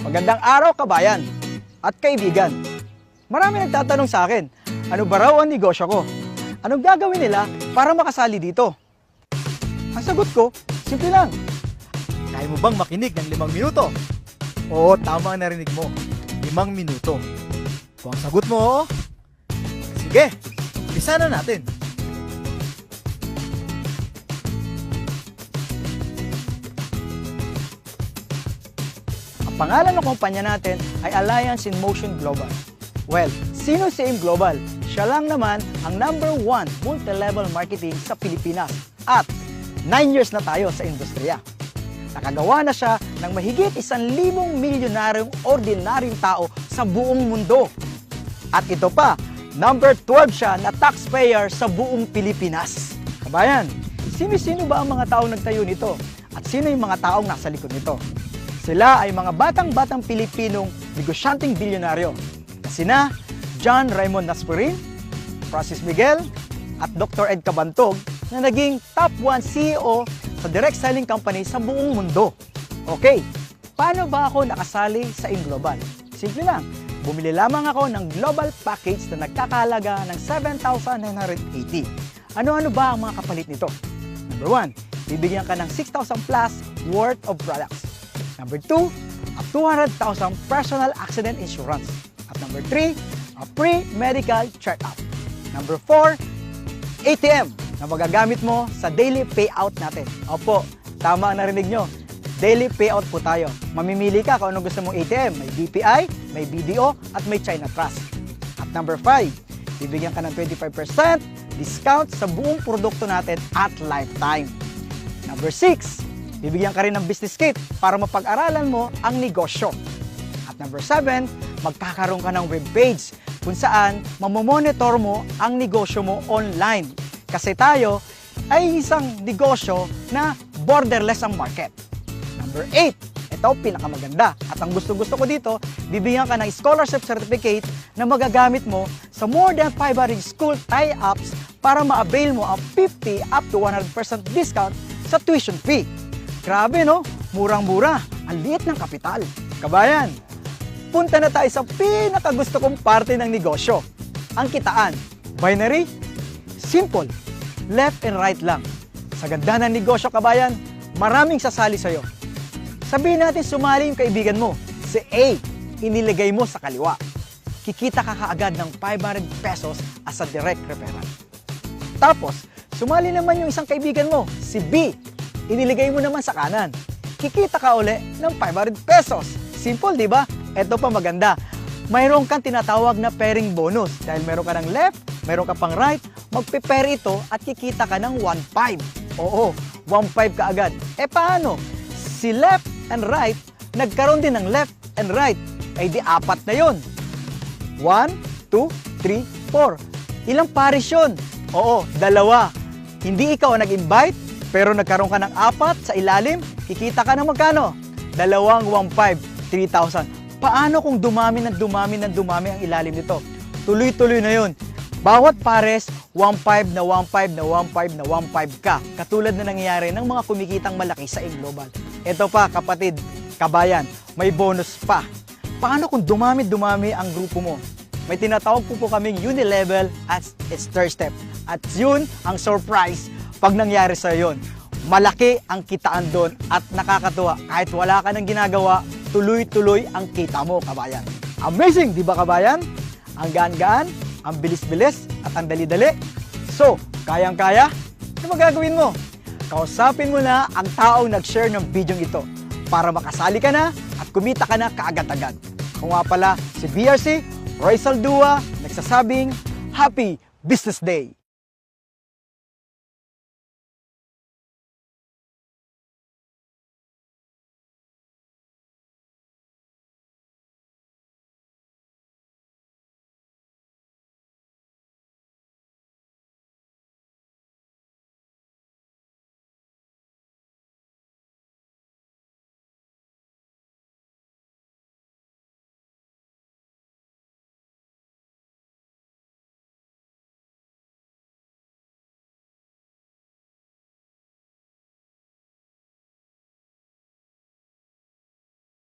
Magandang araw, kabayan at kaibigan. Marami nagtatanong sa akin, ano ba raw ang negosyo ko? Anong gagawin nila para makasali dito? Ang sagot ko, simple lang. Kaya mo bang makinig ng 5 minuto? Oo, tama ang narinig mo. 5 minuto. Kung ang sagot mo, oo, sige, umpisa na natin. Ang pangalan ng kumpanya natin ay Alliance in Motion Global. Well, sino si AIM Global? Siya lang naman ang #1 multi-level marketing sa Pilipinas at 9 years na tayo sa industriya. Nakagawa na siya ng mahigit 1,000 milyonaryong ordinaryong tao sa buong mundo. At ito pa, #12 siya na taxpayer sa buong Pilipinas. Kabayan, sino-sino ba ang mga taong nagtayo nito? At sino yung mga taong nasa likod nito? Sila ay mga batang-batang Pilipinong negosyanteng bilyonaryo na sina John Raymond Naspurin, Francis Miguel, at Dr. Ed Cabantog na naging top 1 CEO sa direct selling company sa buong mundo. Okay, paano ba ako nakasali sa AIM Global? Simple lang, bumili lamang ako ng global package na nagkakahalaga ng 7,980. Ano-ano ba ang mga kapalit nito? Number 1, bibigyan ka ng 6,000 plus worth of products. Number 2, a 200,000 personal accident insurance. At number 3, a free medical check-up. Number 4, ATM na magagamit mo sa daily payout natin. Opo, tama ang narinig nyo. Daily payout po tayo. Mamimili ka kung anong gusto mong ATM. May BPI, may BDO, at may China Trust. At number 5, bibigyan ka ng 25% discount sa buong produkto natin at lifetime. Number 6, bibigyan ka rin ng business kit para mapag-aralan mo ang negosyo. At number 7, magkakaroon ka ng webpage kung saan mamomonitor mo ang negosyo mo online. Kasi tayo ay isang negosyo na borderless ang market. Number 8, ito pinakamaganda. At ang gusto-gusto ko dito, bibigyan ka ng scholarship certificate na magagamit mo sa more than 500 school tie-ups para ma-avail mo ang 50 up to 100% discount sa tuition fee. Grabe no? Murang-mura. Ang liit ng kapital. Kabayan, punta na tayo sa pinakagusto kong parte ng negosyo. Ang kitaan. Binary? Simple. Left and right lang. Sa ganda ng negosyo, kabayan, maraming sasali sa'yo. Sabihin natin sumali yung kaibigan mo. Si A, iniligay mo sa kaliwa. Kikita ka kaagad ng 500 pesos as a direct referral. Tapos, sumali naman yung isang kaibigan mo, si B, iniligay mo naman sa kanan. Kikita ka uli ng 500 pesos. Simple, di ba? Ito pa maganda. Mayroon kang tinatawag na pairing bonus. Dahil meron ka ng left, meron ka pang right, magpe-pair ito at kikita ka ng 1.5. Oo, 1.5 ka agad. E paano? Si left and right, nagkaroon din ng left and right. Ay di 4 na yun. 1, 2, 3, 4. Ilang pares yun? Oo, 2. Hindi ikaw ang nag-invite, pero nagkaroon ka ng 4 sa ilalim, kikita ka ng magkano? 2 1.5, 3,000. Paano kung dumami ang ilalim nito? Tuloy-tuloy na yun. Bawat pares, 1.5 na 1.5 na 1.5 na 1.5 ka. Katulad na nangyayari ng mga kumikitang malaki sa AIM Global. Ito pa, kapatid, kabayan, may bonus pa. Paano kung dumami ang grupo mo? May tinatawag po kaming unilevel as its third step. At yun ang surprise pag nangyari sa yon. Malaki ang kitaan doon at nakakatuwa. Kahit wala ka nang ginagawa, tuloy-tuloy ang kita mo, kabayan. Amazing, di ba, kabayan? Ang gaan-gaan, ang bilis-bilis, at ang dali-dali. So, kayang-kaya? Ano magagawin mo? Kausapin mo na ang taong nag-share ng video ito para makasali ka na at kumita ka na kaagad-agad. Kung nga pala si BRC, Roy Saldua, nagsasabing, Happy Business Day!